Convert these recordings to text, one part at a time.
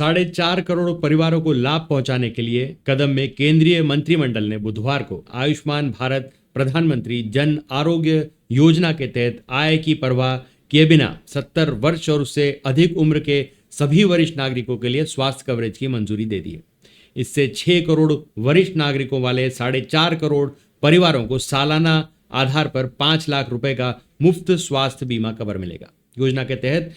4.5 करोड़ परिवारों को लाभ पहुंचाने के लिए कदम में केंद्रीय मंत्रिमंडल ने बुधवार को आयुष्मान भारत प्रधानमंत्री जन आरोग्य योजना के तहत आय की परवाह किए बिना 70 वर्ष और उससे अधिक उम्र के सभी वरिष्ठ नागरिकों के लिए स्वास्थ्य कवरेज की मंजूरी दे दी है। इससे 6 करोड़ वरिष्ठ नागरिकों वाले 4.5 करोड़ परिवारों को सालाना आधार पर 5 लाख रुपए का मुफ्त स्वास्थ्य बीमा कवर मिलेगा। योजना के तहत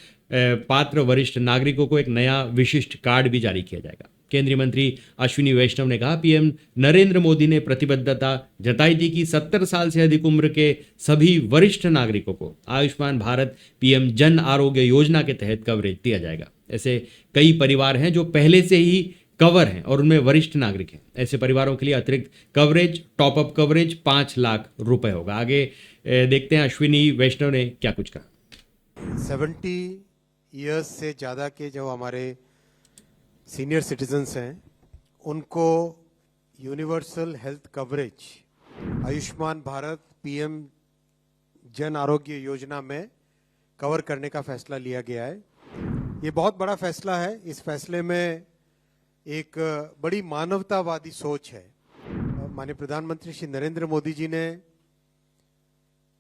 पात्र वरिष्ठ नागरिकों को एक नया विशिष्ट कार्ड भी जारी किया जाएगा। केंद्रीय मंत्री अश्विनी वैष्णव ने कहा, पीएम नरेंद्र मोदी ने प्रतिबद्धता जताई थी कि 70 साल से अधिक उम्र के सभी वरिष्ठ नागरिकों को आयुष्मान भारत पीएम जन आरोग्य योजना के तहत कवरेज दिया जाएगा। ऐसे कई परिवार हैं जो पहले से ही कवर हैं और उनमें वरिष्ठ नागरिक हैं। ऐसे परिवारों के लिए अतिरिक्त कवरेज, टॉपअप कवरेज 5 लाख रुपए होगा। आगे देखते हैं अश्विनी वैष्णव ने क्या कुछ कहा। 70 ईयर्स से ज़्यादा के जो हमारे सीनियर सिटीजन्स हैं उनको universal health coverage Ayushman Bharat PM Jan Arogya Yojana में कवर करने का फैसला लिया गया है। ये बहुत बड़ा फैसला है। इस फैसले में एक बड़ी मानवतावादी सोच है। माननीय प्रधानमंत्री श्री नरेंद्र मोदी जी ने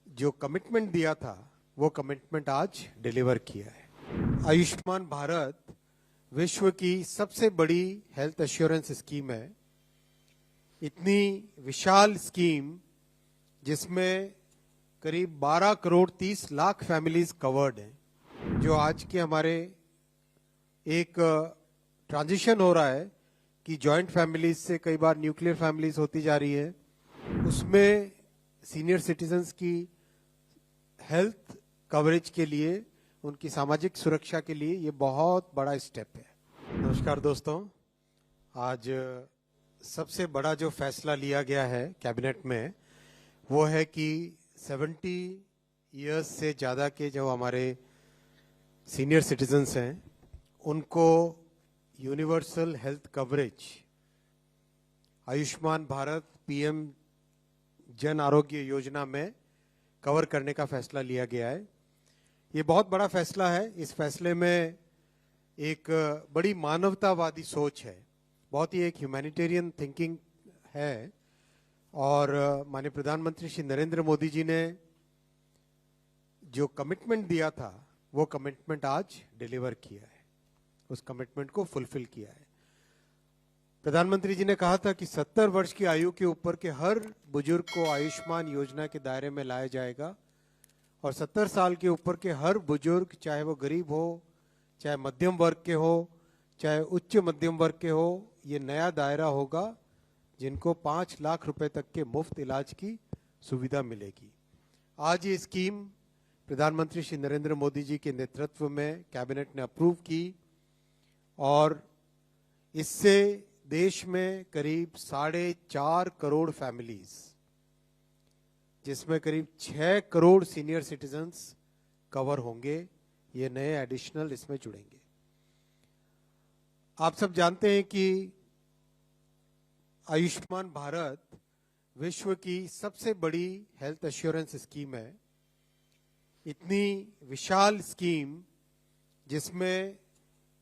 जो कमिटमेंट दिया था वो कमिटमेंट आज डिलीवर किया है। आयुष्मान भारत विश्व की सबसे बड़ी हेल्थ एश्योरेंस स्कीम है। इतनी विशाल स्कीम जिसमें करीब 12 करोड़ 30 लाख फैमिलीज कवर्ड हैं। जो आज के हमारे एक ट्रांजिशन हो रहा है कि जॉइंट फैमिलीज से कई बार न्यूक्लियर फैमिलीज होती जा रही है, उसमें सीनियर सिटीजन्स की हेल्थ कवरेज के लिए, उनकी सामाजिक सुरक्षा के लिए ये बहुत बड़ा स्टेप है। नमस्कार दोस्तों, आज सबसे बड़ा जो फैसला लिया गया है कैबिनेट में वो है कि 70 इयर्स से ज़्यादा के जो हमारे सीनियर सिटीजन्स हैं उनको universal health coverage Ayushman Bharat PM Jan Arogya Yojana में कवर करने का फैसला लिया गया है। ये बहुत बड़ा फैसला है। इस फैसले में एक बड़ी मानवतावादी सोच है, बहुत ही एक ह्यूमैनिटेरियन थिंकिंग है। और माननीय प्रधानमंत्री श्री नरेंद्र मोदी जी ने जो कमिटमेंट दिया था वो कमिटमेंट आज डिलीवर किया है, उस कमिटमेंट को फुलफिल किया है। प्रधानमंत्री जी ने कहा था कि 70 वर्ष की आयु के ऊपर के हर बुजुर्ग को आयुष्मान योजना के दायरे में लाया जाएगा और 70 साल के ऊपर के हर बुजुर्ग, चाहे वो गरीब हो, चाहे मध्यम वर्ग के हो, चाहे उच्च मध्यम वर्ग के हो, ये नया दायरा होगा जिनको 5 लाख रुपए तक के मुफ्त इलाज की सुविधा मिलेगी। आज ये स्कीम प्रधानमंत्री श्री नरेंद्र मोदी जी के नेतृत्व में कैबिनेट ने अप्रूव की और इससे देश में करीब 4.5 करोड़ फैमिलीज, जिसमें करीब 6 करोड़ सीनियर सिटीजन्स कवर होंगे, ये नए एडिशनल इसमें जुड़ेंगे। आप सब जानते हैं कि आयुष्मान भारत विश्व की सबसे बड़ी हेल्थ एश्योरेंस स्कीम है। इतनी विशाल स्कीम जिसमें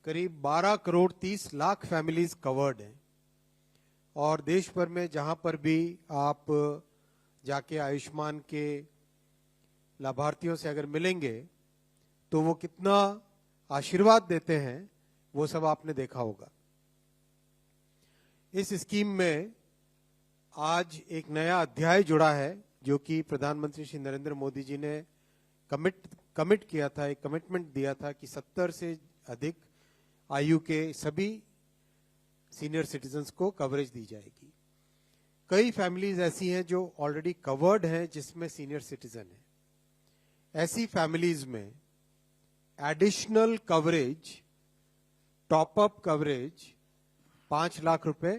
करीब 12 करोड़ 30 लाख फैमिलीज कवर्ड हैं और देश भर में जहां पर भी आप जाके आयुष्मान के लाभार्थियों से अगर मिलेंगे तो वो कितना आशीर्वाद देते हैं वो सब आपने देखा होगा। इस स्कीम में आज एक नया अध्याय जुड़ा है जो कि प्रधानमंत्री श्री नरेंद्र मोदी जी ने कमिट किया था, एक कमिटमेंट दिया था कि 70 से अधिक आयु के सभी सीनियर सिटीजन्स को कवरेज दी जाएगी। कई फैमिलीज ऐसी हैं जो ऑलरेडी कवर्ड हैं जिसमें सीनियर सिटीजन है। ऐसी फैमिलीज में additional coverage, top up coverage 5 lakh रुपए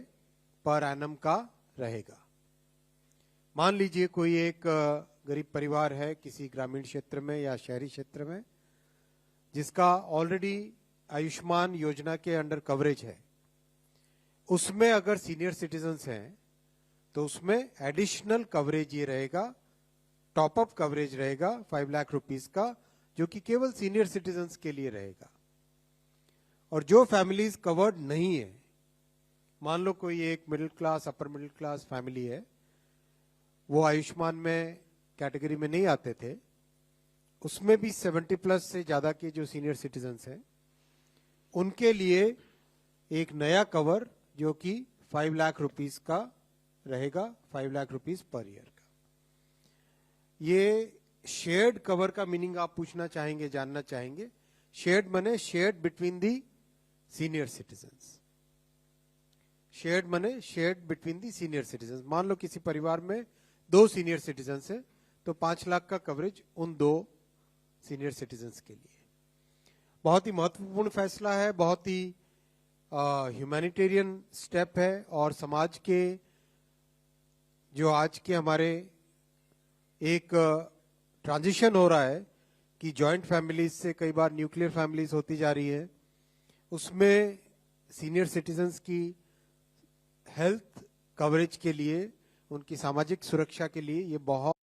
पर एनम का रहेगा। मान लीजिए कोई एक गरीब परिवार है किसी ग्रामीण क्षेत्र में या शहरी क्षेत्र में जिसका ऑलरेडी आयुष्मान योजना के अंडर कवरेज है, उसमें अगर सीनियर सिटीजन्स हैं तो उसमें एडिशनल कवरेज ये रहेगा, टॉपअप कवरेज रहेगा 5 लाख रुपीस का, जो कि केवल सीनियर सिटीजन्स के लिए रहेगा। और जो फैमिलीज कवर्ड नहीं है, मान लो कोई एक middle class upper middle class family है, वो आयुष्मान में कैटेगरी में नहीं आते थे, उसमें भी 70 प्लस से ज्यादा के जो सीनियर सिटीजन्स हैं उनके लिए एक नया कवर जो कि 5 लाख रुपीस का रहेगा, 5 लाख रुपीस पर ईयर का। ये शेयर्ड कवर का मीनिंग आप पूछना चाहेंगे, जानना चाहेंगे। शेयर्ड माने shared between the senior citizens. Shared माने shared between the senior citizens. मान लो किसी परिवार में 2 सीनियर सिटीजन्स है तो 5 लाख का कवरेज उन 2 सीनियर सिटीजन्स के लिए। बहुत ही महत्वपूर्ण फैसला है, बहुत ही ह्यूमैनिटेरियन स्टेप है और समाज के जो आज के हमारे एक ट्रांजिशन हो रहा है कि जॉइंट फैमिलीज से कई बार न्यूक्लियर फैमिलीज होती जा रही है, उसमें सीनियर सिटीजन्स की हेल्थ कवरेज के लिए, उनकी सामाजिक सुरक्षा के लिए ये बहुत